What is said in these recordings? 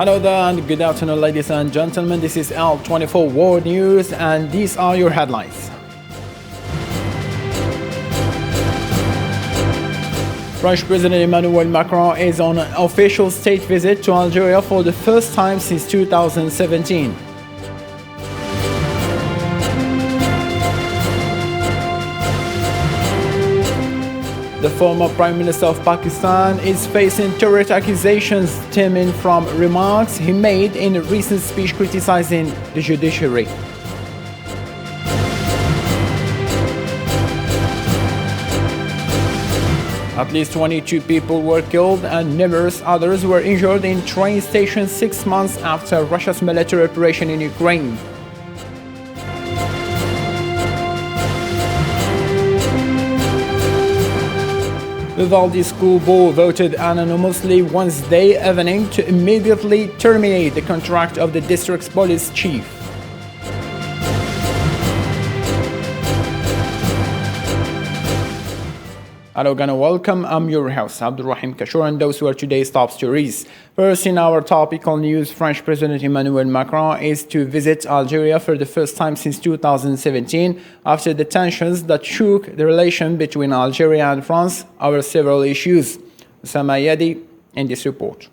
Hello there and good afternoon, ladies and gentlemen. This is L24 World News and these are your headlines. French President Emmanuel Macron is on an official state visit to Algeria for the first time since 2017. The former Prime Minister of Pakistan is facing terrorist accusations stemming from remarks he made in a recent speech criticizing the judiciary. At least 22 people were killed and numerous others were injured in train stations 6 months after Russia's military operation in Ukraine. Vivaldi School Board voted anonymously Wednesday evening to immediately terminate the contract of the district's police chief. Hello and welcome, I'm your host Abdulrahim Kashur and those were today's top stories. First in our topical news, French President Emmanuel Macron is to visit Algeria for the first time since 2017 after the tensions that shook the relation between Algeria and France over several issues. Osama Yadi in this report.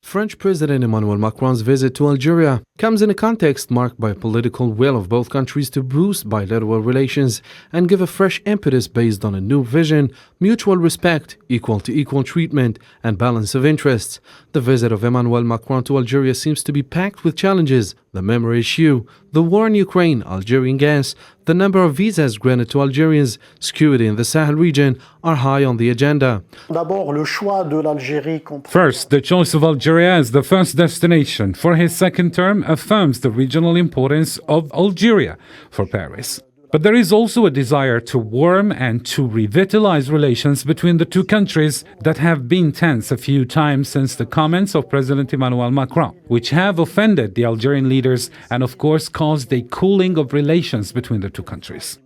French President Emmanuel Macron's visit to Algeria comes in a context marked by a political will of both countries to boost bilateral relations and give a fresh impetus based on a new vision, mutual respect, equal treatment, and balance of interests. The visit of Emmanuel Macron to Algeria seems to be packed with challenges: the memory issue, the war in Ukraine, Algerian gas, the number of visas granted to Algerians, security in the Sahel region are high on the agenda. First, the choice of Algeria as the first destination for his second term affirms the regional importance of Algeria for Paris. But there is also a desire to warm and to revitalize relations between the two countries that have been tense a few times since the comments of President Emmanuel Macron, which have offended the Algerian leaders and of course caused a cooling of relations between the two countries.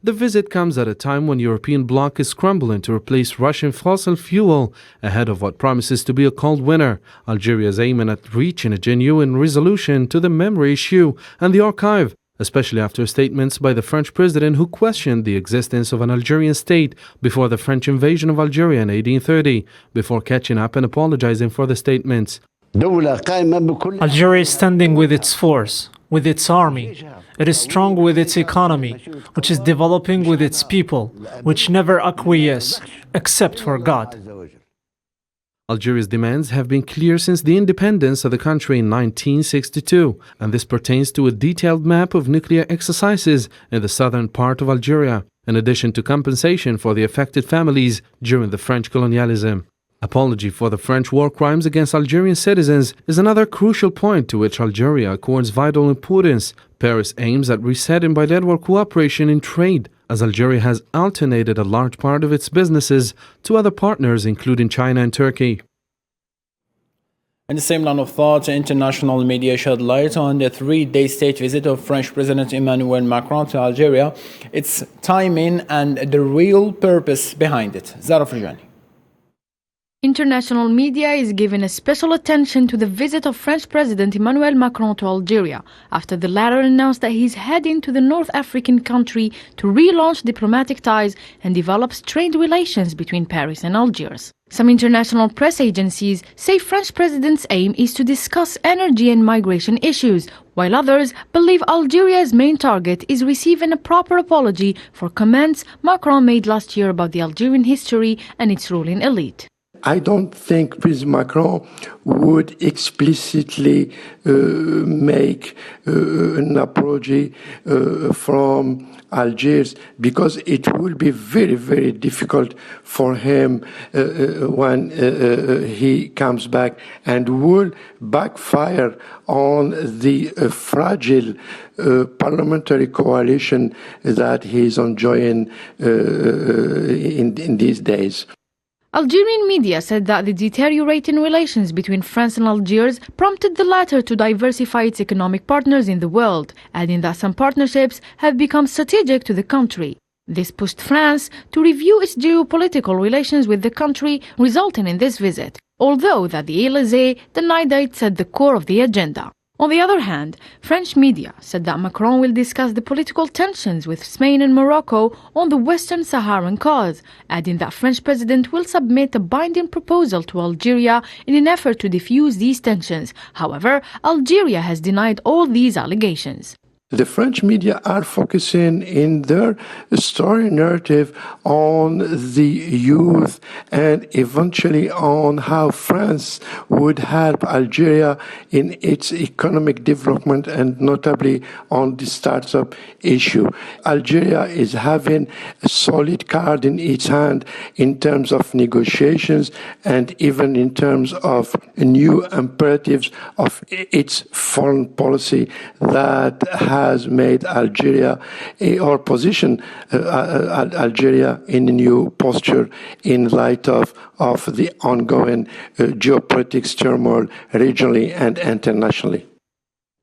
The visit comes at a time when European bloc is scrambling to replace Russian fossil fuel ahead of what promises to be a cold winter. Algeria is aiming at reaching a genuine resolution to the memory issue and the archive, especially after statements by the French president who questioned the existence of an Algerian state before the French invasion of Algeria in 1830, before catching up and apologizing for the statements. Algeria is standing with its force, with its army. It is strong with its economy, which is developing with its people, which never acquiesce, except for God. Algeria's demands have been clear since the independence of the country in 1962, and this pertains to a detailed map of nuclear exercises in the southern part of Algeria, in addition to compensation for the affected families during the French colonialism. Apology for the French war crimes against Algerian citizens is another crucial point to which Algeria accords vital importance. Paris aims at resetting bilateral cooperation in trade, as Algeria has alternated a large part of its businesses to other partners, including China and Turkey. In the same line of thought, international media shed light on the 3-day state visit of French President Emmanuel Macron to Algeria, its timing and the real purpose behind it. Zara Fajani. International media is giving a special attention to the visit of French President Emmanuel Macron to Algeria after the latter announced that he's heading to the North African country to relaunch diplomatic ties and develop strained relations between Paris and Algiers. Some international press agencies say French president's aim is to discuss energy and migration issues, while others believe Algeria's main target is receiving a proper apology for comments Macron made last year about the Algerian history and its ruling elite. I don't think President Macron would explicitly make an apology from Algiers, because it will be very, very difficult for him when he comes back, and will backfire on the fragile parliamentary coalition that he's enjoying in these days. Algerian media said that the deteriorating relations between France and Algiers prompted the latter to diversify its economic partners in the world, adding that some partnerships have become strategic to the country. This pushed France to review its geopolitical relations with the country, resulting in this visit. although that the Élysée denied that it's at the core of the agenda. On the other hand, French media said that Macron will discuss the political tensions with Spain and Morocco on the Western Saharan cause, adding that French president will submit a binding proposal to Algeria in an effort to defuse these tensions. However, Algeria has denied all these allegations. The French media are focusing in their story narrative on the youth and eventually on how France would help Algeria in its economic development and notably on the startup issue. Algeria is having a solid card in its hand in terms of negotiations and even in terms of new imperatives of its foreign policy that has made Algeria or position Algeria in a new posture in light of the ongoing geopolitics turmoil regionally and internationally.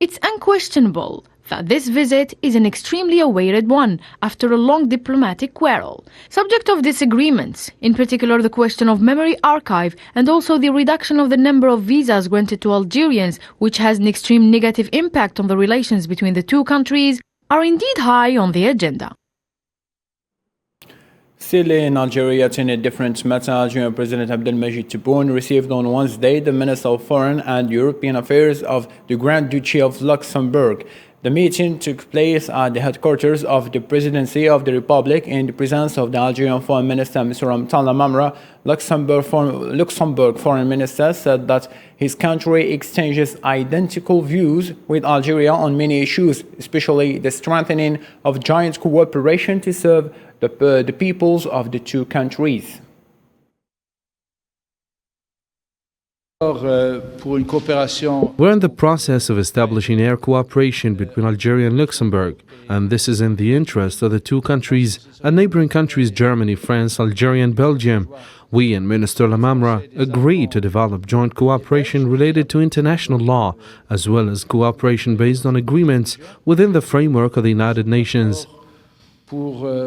It's unquestionable that this visit is an extremely awaited one after a long diplomatic quarrel. Subject of disagreements, in particular the question of memory archive and also the reduction of the number of visas granted to Algerians, which has an extreme negative impact on the relations between the two countries, are indeed high on the agenda. Still in Algeria, in a different matter, Algerian President Abdelmajid Tebboune received on Wednesday the Minister of Foreign and European Affairs of the Grand Duchy of Luxembourg. The meeting took place at the headquarters of the Presidency of the Republic in the presence of the Algerian Foreign Minister, Mr. Mtala Mamra. Luxembourg Foreign Minister said that his country exchanges identical views with Algeria on many issues, especially the strengthening of joint cooperation to serve the peoples of the two countries. We're in the process of establishing air cooperation between Algeria and Luxembourg, and this is in the interest of the two countries and neighboring countries Germany, France, Algeria and Belgium. We and Minister Lamamra agreed to develop joint cooperation related to international law, as well as cooperation based on agreements within the framework of the United Nations. The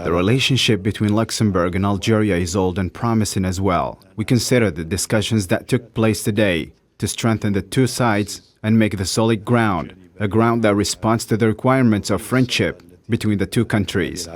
relationship between Luxembourg and Algeria is old and promising as well. We consider the discussions that took place today to strengthen the two sides and make the solid ground, a ground that responds to the requirements of friendship between the two countries.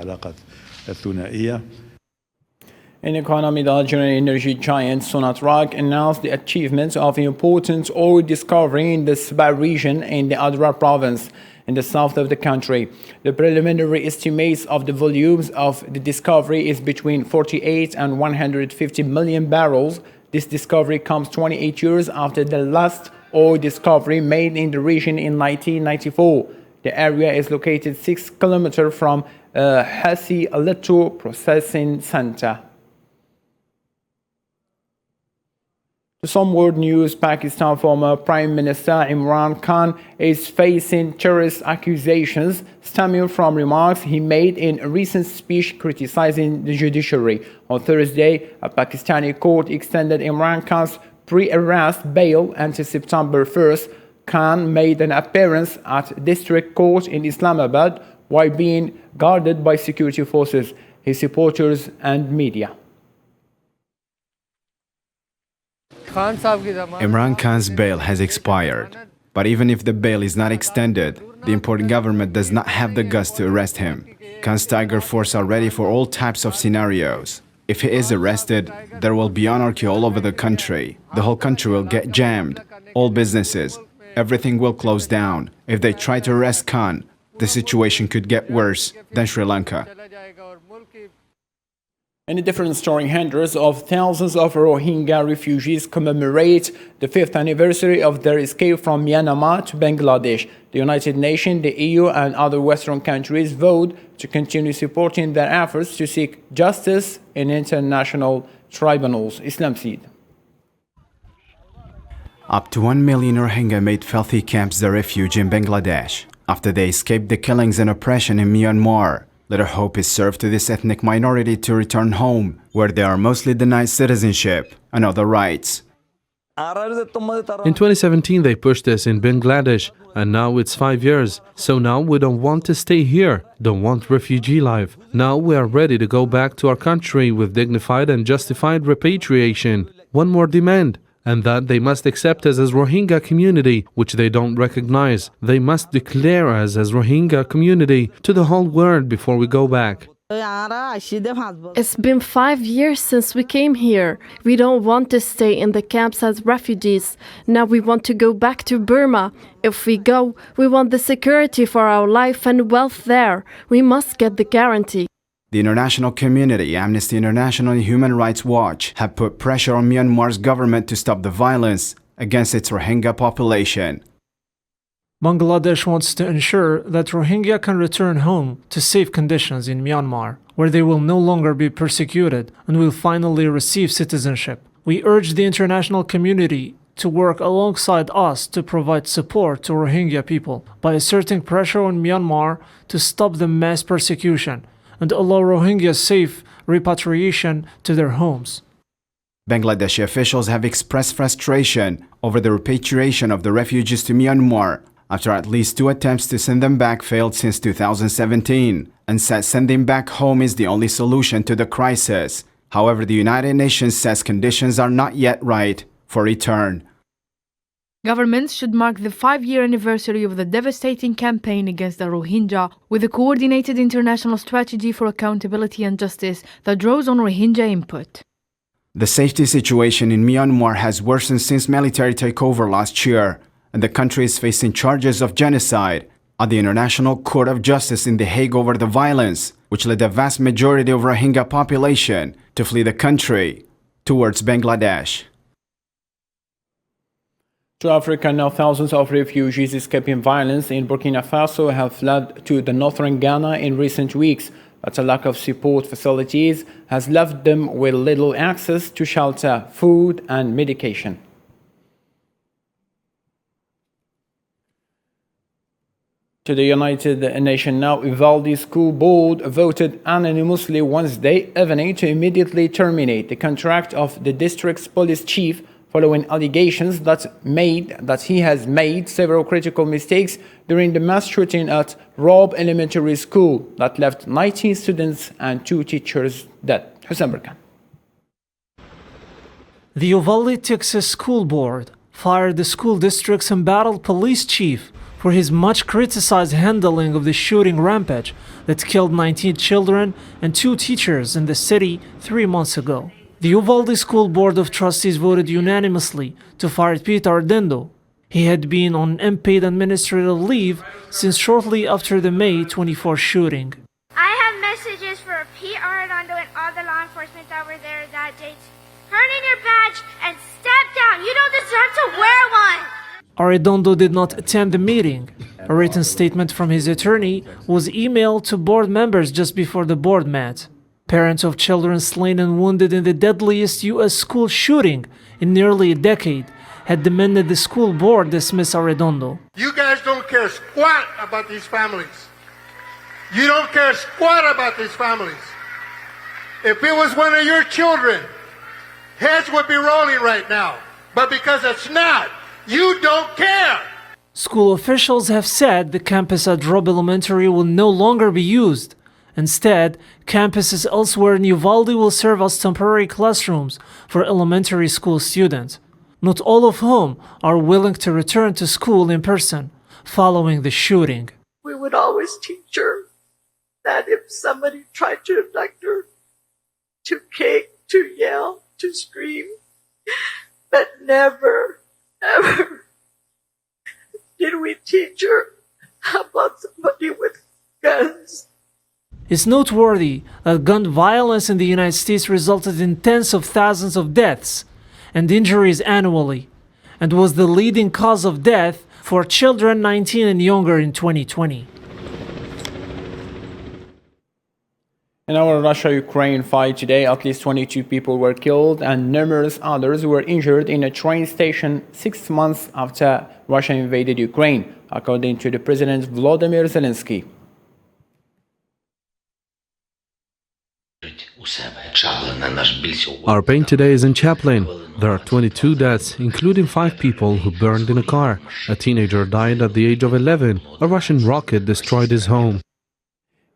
In economy, the Algerian energy giant Sonatrach announced the achievement of an important oil discovery in the Sba region in the Adrar province in the south of the country. The preliminary estimates of the volumes of the discovery is between 48 and 150 million barrels. This discovery comes 28 years after the last oil discovery made in the region in 1994. The area is located 6 kilometers from Hassi Aletto processing center. To some world news, Pakistan former Prime Minister Imran Khan is facing terrorist accusations stemming from remarks he made in a recent speech criticizing the judiciary. On Thursday, a Pakistani court extended Imran Khan's pre-arrest bail until September 1st. Khan made an appearance at District Court in Islamabad while being guarded by security forces, his supporters and media. Imran Khan's bail has expired, but even if the bail is not extended, the importing government does not have the guts to arrest him. Khan's Tiger Force are ready for all types of scenarios. If he is arrested, there will be anarchy all over the country. The whole country will get jammed. All businesses, everything will close down. If they try to arrest Khan, the situation could get worse than Sri Lanka. In a different story, hundreds of thousands of Rohingya refugees commemorate the 5th anniversary of their escape from Myanmar to Bangladesh. The United Nations, the EU and other Western countries vowed to continue supporting their efforts to seek justice in international tribunals. Islam Seed. Up to 1 million Rohingya made filthy camps their refuge in Bangladesh after they escaped the killings and oppression in Myanmar. Little hope is served to this ethnic minority to return home, where they are mostly denied citizenship and other rights. In 2017, they pushed us in Bangladesh, and now it's 5 years. So now we don't want to stay here, don't want refugee life. Now we are ready to go back to our country with dignified and justified repatriation. One more demand, and that they must accept us as Rohingya community, which they don't recognize. They must declare us as Rohingya community to the whole world before we go back. It's been 5 years since we came here. We don't want to stay in the camps as refugees. Now we want to go back to Burma. If we go, we want the security for our life and wealth there. We must get the guarantee. The international community, Amnesty International and Human Rights Watch, have put pressure on Myanmar's government to stop the violence against its Rohingya population. Bangladesh wants to ensure that Rohingya can return home to safe conditions in Myanmar, where they will no longer be persecuted and will finally receive citizenship. We urge the international community to work alongside us to provide support to Rohingya people by asserting pressure on Myanmar to stop the mass persecution and allow Rohingya safe repatriation to their homes. Bangladeshi officials have expressed frustration over the repatriation of the refugees to Myanmar after at least 2 attempts to send them back failed since 2017, and said sending back home is the only solution to the crisis. However, the United Nations says conditions are not yet right for return. Governments should mark the 5-year anniversary of the devastating campaign against the Rohingya with a coordinated international strategy for accountability and justice that draws on Rohingya input. The safety situation in Myanmar has worsened since military takeover last year, and the country is facing charges of genocide at the International Court of Justice in The Hague over the violence, which led the vast majority of Rohingya population to flee the country towards Bangladesh. To Africa now, thousands of refugees escaping violence in Burkina Faso have fled to the northern Ghana in recent weeks, but a lack of support facilities has left them with little access to shelter, food and medication. To the United Nations now, Uvalde School Board voted unanimously Wednesday evening to immediately terminate the contract of the district's police chief following allegations that he has made several critical mistakes during the mass shooting at Robb Elementary School that left 19 students and 2 teachers dead. Hussein Khan. The Uvalde, Texas School Board fired the school district's embattled police chief for his much criticized handling of the shooting rampage that killed 19 children and 2 teachers in the city 3 months ago. The Uvalde School Board of Trustees voted unanimously to fire Pete Ardendo. He had been on unpaid administrative leave since shortly after the May 24 shooting. I have messages for Pete Ardendo and all the law enforcement that were there that day. Turn in your badge and step down. You don't deserve to wear one. Arredondo did not attend the meeting. A written statement from his attorney was emailed to board members just before the board met. Parents of children slain and wounded in the deadliest U.S. school shooting in nearly a decade had demanded the school board dismiss Arredondo. You guys don't care squat about these families. You don't care squat about these families. If it was one of your children, heads would be rolling right now. But because it's not, you don't care! School officials have said the campus at Robb Elementary will no longer be used. Instead, campuses elsewhere in Uvalde will serve as temporary classrooms for elementary school students, not all of whom are willing to return to school in person following the shooting. We would always teach her that if somebody tried to abduct her, to kick, to yell, to scream, but never, ever did we teach her about somebody with guns. It's noteworthy that gun violence in the United States resulted in tens of thousands of deaths and injuries annually, and was the leading cause of death for children 19 and younger in 2020. In our Russia-Ukraine fight today, at least 22 people were killed and numerous others were injured in a train station 6 months after Russia invaded Ukraine, according to the President Volodymyr Zelensky. у себе Our pain today is in Chaplin. There are 22 deaths, including 5 people who burned in a car. A teenager died at the age of 11. A Russian rocket destroyed his home.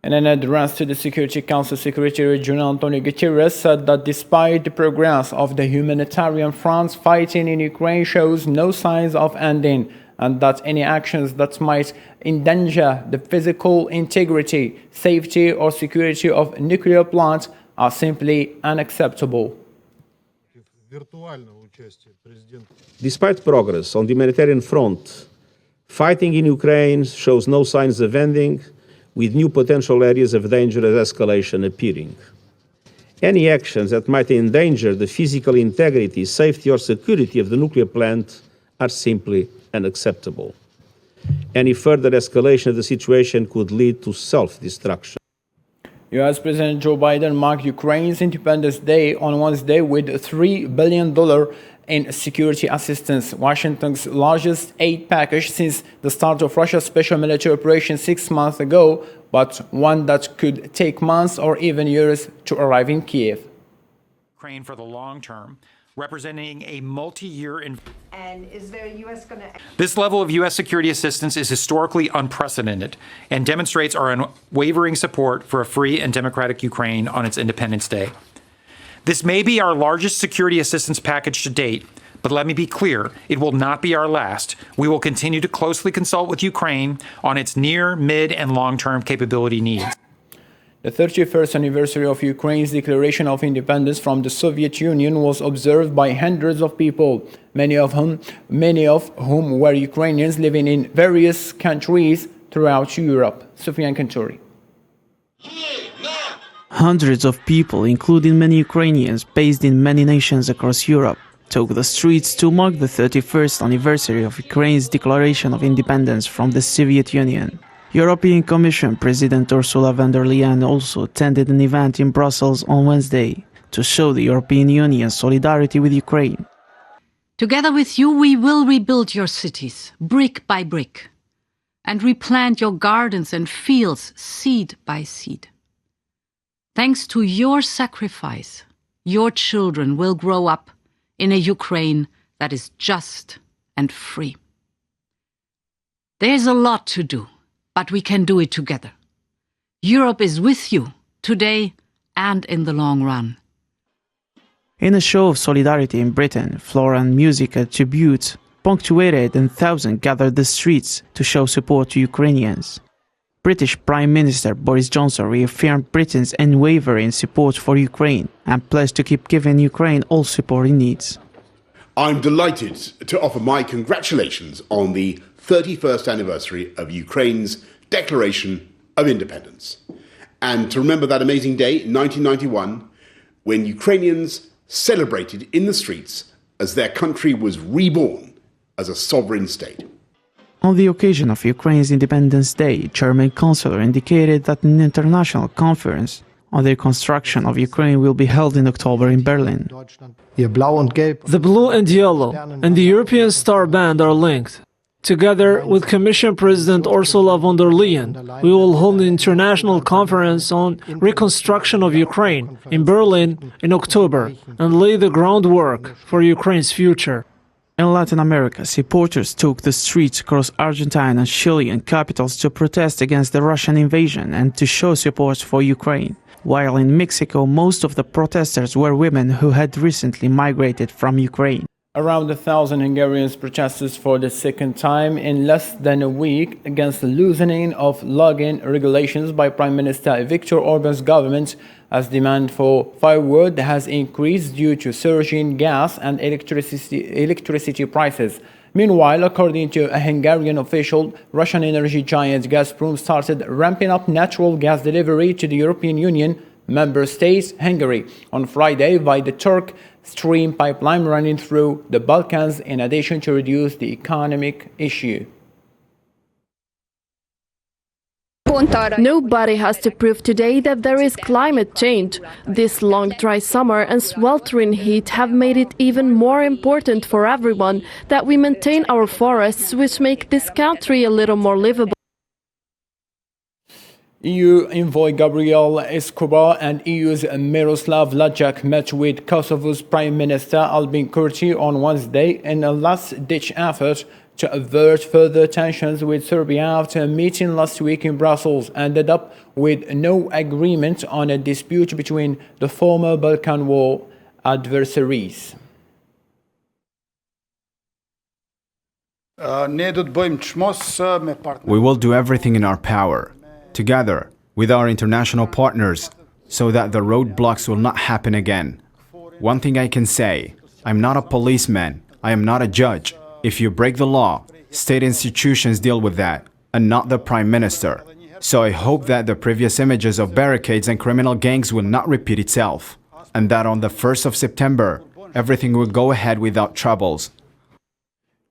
In an address to the Security Council, Secretary General Antonio Guterres said that despite the progress of the humanitarian front, fighting in Ukraine shows no signs of ending, and that any actions that might endanger the physical integrity, safety, or security of nuclear plants are simply unacceptable. Despite progress on the humanitarian front, fighting in Ukraine shows no signs of ending, with new potential areas of danger and escalation appearing. Any actions that might endanger the physical integrity, safety, or security of the nuclear plant are simply unacceptable. Any further escalation of the situation could lead to self-destruction. U.S. President Joe Biden marked Ukraine's Independence Day on Wednesday with $3 billion in security assistance, Washington's largest aid package since the start of Russia's special military operation 6 months ago, but one that could take months or even years to arrive in Kiev. Ukraine for the long term, representing a multi-year And is the U.S. going to... This level of U.S. security assistance is historically unprecedented and demonstrates our unwavering support for a free and democratic Ukraine on its Independence Day. This may be our largest security assistance package to date, but let me be clear, it will not be our last. We will continue to closely consult with Ukraine on its near, mid, and long-term capability needs. The 31st anniversary of Ukraine's declaration of independence from the Soviet Union was observed by hundreds of people, many of whom were Ukrainians living in various countries throughout Europe. Sufyan Kanturi. Hundreds of people, including many Ukrainians based in many nations across Europe, took the streets to mark the 31st anniversary of Ukraine's declaration of independence from the Soviet Union. European Commission President Ursula von der Leyen also attended an event in Brussels on Wednesday to show the European Union's solidarity with Ukraine. Together with you, we will rebuild your cities, brick by brick, and replant your gardens and fields, seed by seed. Thanks to your sacrifice, your children will grow up in a Ukraine that is just and free. There's a lot to do, but we can do it together. Europe is with you today and in the long run. In a show of solidarity in Britain, Florent musical tributes punctuated and thousands gathered the streets to show support to Ukrainians. British Prime Minister Boris Johnson reaffirmed Britain's unwavering support for Ukraine and pledged to keep giving Ukraine all support it needs. I'm delighted to offer my congratulations on the 31st anniversary of Ukraine's Declaration of Independence, and to remember that amazing day in 1991 when Ukrainians celebrated in the streets as their country was reborn as a sovereign state. On the occasion of Ukraine's Independence Day, German Chancellor indicated that an international conference on the reconstruction of Ukraine will be held in October in Berlin. The blue and yellow and the European Star Band are linked. Together with Commission President Ursula von der Leyen, we will hold an international conference on reconstruction of Ukraine in Berlin in October and lay the groundwork for Ukraine's future. In Latin America, supporters took the streets across Argentine and Chilean capitals to protest against the Russian invasion and to show support for Ukraine. While in Mexico, most of the protesters were women who had recently migrated from Ukraine. Around 1,000 Hungarians protested for the second time in less than a week against the loosening of login regulations by Prime Minister Viktor Orban's government, as demand for firewood has increased due to surging gas and electricity prices. Meanwhile, according to a Hungarian official, Russian energy giant Gazprom started ramping up natural gas delivery to the European Union member states, Hungary, on Friday by the Turk Stream pipeline running through the Balkans, in addition to reduce the economic issue. Nobody has to prove today that there is climate change. This long dry summer and sweltering heat have made it even more important for everyone that we maintain our forests, which make this country a little more livable. EU envoy Gabriel Escobar and EU's Miroslav Lajcak met with Kosovo's Prime Minister Albin Kurti on Wednesday in a last-ditch effort to avert further tensions with Serbia after a meeting last week in Brussels ended up with no agreement on a dispute between the former Balkan War adversaries. We will do everything in our power, together with our international partners, so that the roadblocks will not happen again. One thing I can say, I'm not a policeman, I am not a judge. If you break the law, state institutions deal with that, and not the Prime Minister. So I hope that the previous images of barricades and criminal gangs will not repeat itself, and that on the 1st of September, everything will go ahead without troubles.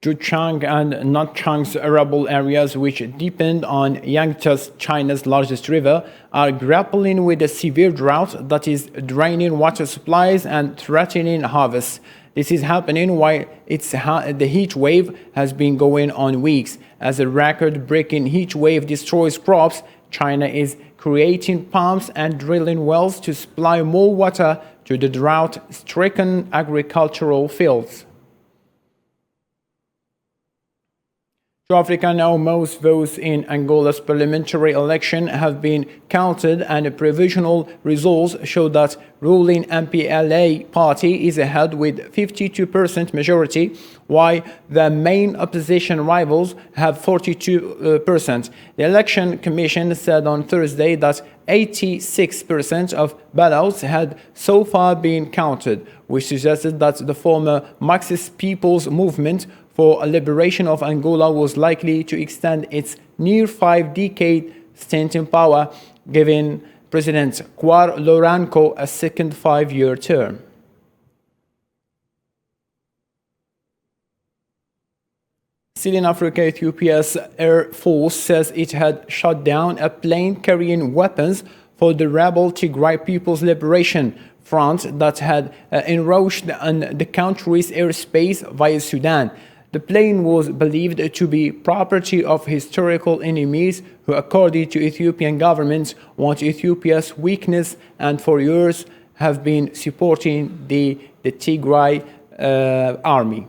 Zhuchang and Nanchang's arable areas, which depend on Yangtze, China's largest river, are grappling with a severe drought that is draining water supplies and threatening harvests. This is happening while the heat wave has been going on weeks. As a record-breaking heat wave destroys crops, China is creating pumps and drilling wells to supply more water to the drought-stricken agricultural fields. To Africa now, most votes in Angola's parliamentary election have been counted, and provisional results show that ruling MPLA party is ahead with 52% majority, while the main opposition rivals have 42%. The Election Commission said on Thursday that 86% of ballots had so far been counted, which suggested that the former Marxist People's Movement for a liberation of Angola was likely to extend its near 5-decade stint in power, giving President João Lourenço a second 5-year term. Still in Africa, Ethiopia's Air Force says it had shot down a plane carrying weapons for the rebel Tigray People's Liberation Front that had encroached on the country's airspace via Sudan. The plane was believed to be property of historical enemies who, according to Ethiopian government, want Ethiopia's weakness and for years have been supporting the Tigray army.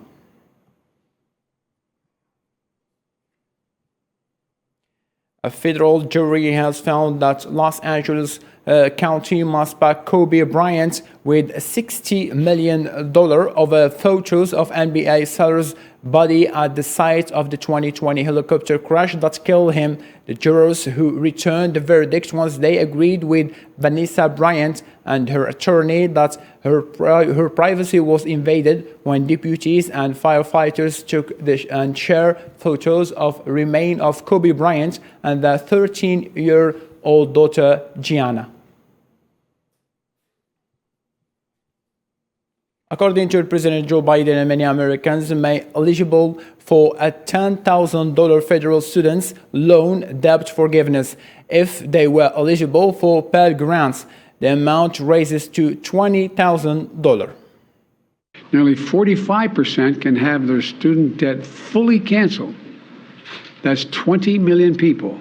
A federal jury has found that Los Angeles County must pay Kobe Bryant with $60 million over photos of NBA star's body at the site of the 2020 helicopter crash that killed him. The jurors who returned the verdict once they agreed with Vanessa Bryant and her attorney that her privacy was invaded when deputies and firefighters took and shared photos of remains of Kobe Bryant and their 13-year-old daughter Gianna. According to President Joe Biden, many Americans may be eligible for a $10,000 federal student loan debt forgiveness if they were eligible for Pell Grants. The amount raises to $20,000. Nearly 45% can have their student debt fully canceled. That's 20 million people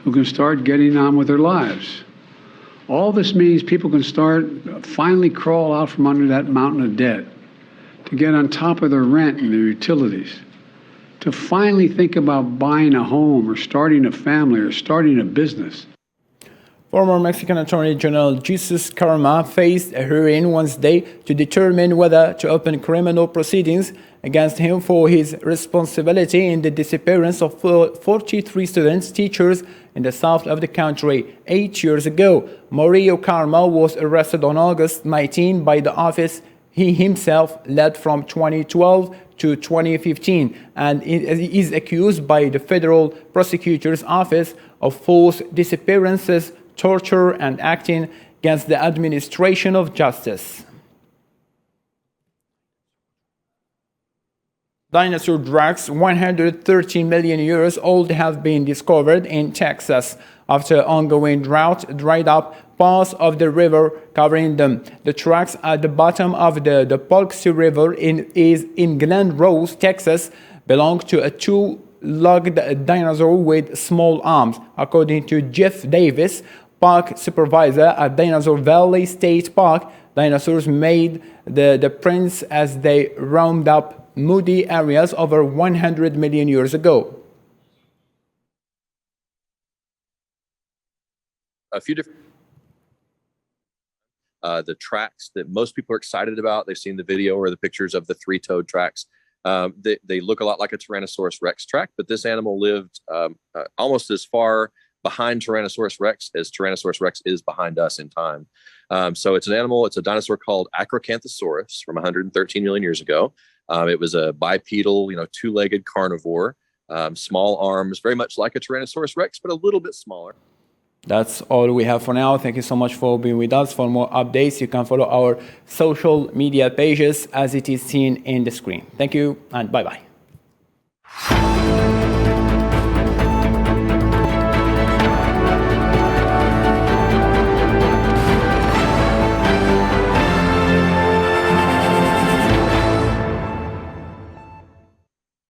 who can start getting on with their lives. All this means people can finally crawl out from under that mountain of debt, to get on top of their rent and their utilities, to finally think about buying a home or starting a family or starting a business. Former Mexican Attorney General Jesus Carrmel faced a hearing Wednesday to determine whether to open criminal proceedings against him for his responsibility in the disappearance of 43 students, teachers in the south of the country 8 years ago. Mauricio Carrmel was arrested on August 19 by the office he himself led from 2012 to 2015 and is accused by the federal prosecutor's office of forced disappearances, torture, and acting against the administration of justice. Dinosaur drugs, 113 million years old, have been discovered in Texas after ongoing drought dried up parts of the river covering them. The tracks at the bottom of the Paluxy River in Glen Rose, Texas, belong to a two-legged dinosaur with small arms. According to Jeff Davis, park supervisor at Dinosaur Valley State Park, dinosaurs made the prints as they roamed up muddy areas over 100 million years ago. A few different the tracks that most people are excited about. They've seen the video or the pictures of the three-toed tracks. They look a lot like a Tyrannosaurus Rex track, but this animal lived almost as far behind Tyrannosaurus Rex as Tyrannosaurus Rex is behind us in time. So it's an animal, it's a dinosaur called Acrocanthosaurus from 113 million years ago. It was a bipedal, two-legged carnivore, small arms, very much like a Tyrannosaurus Rex, but a little bit smaller. That's all we have for now. Thank you so much for being with us. For more updates, you can follow our social media pages as it is seen in the screen. Thank you and bye-bye.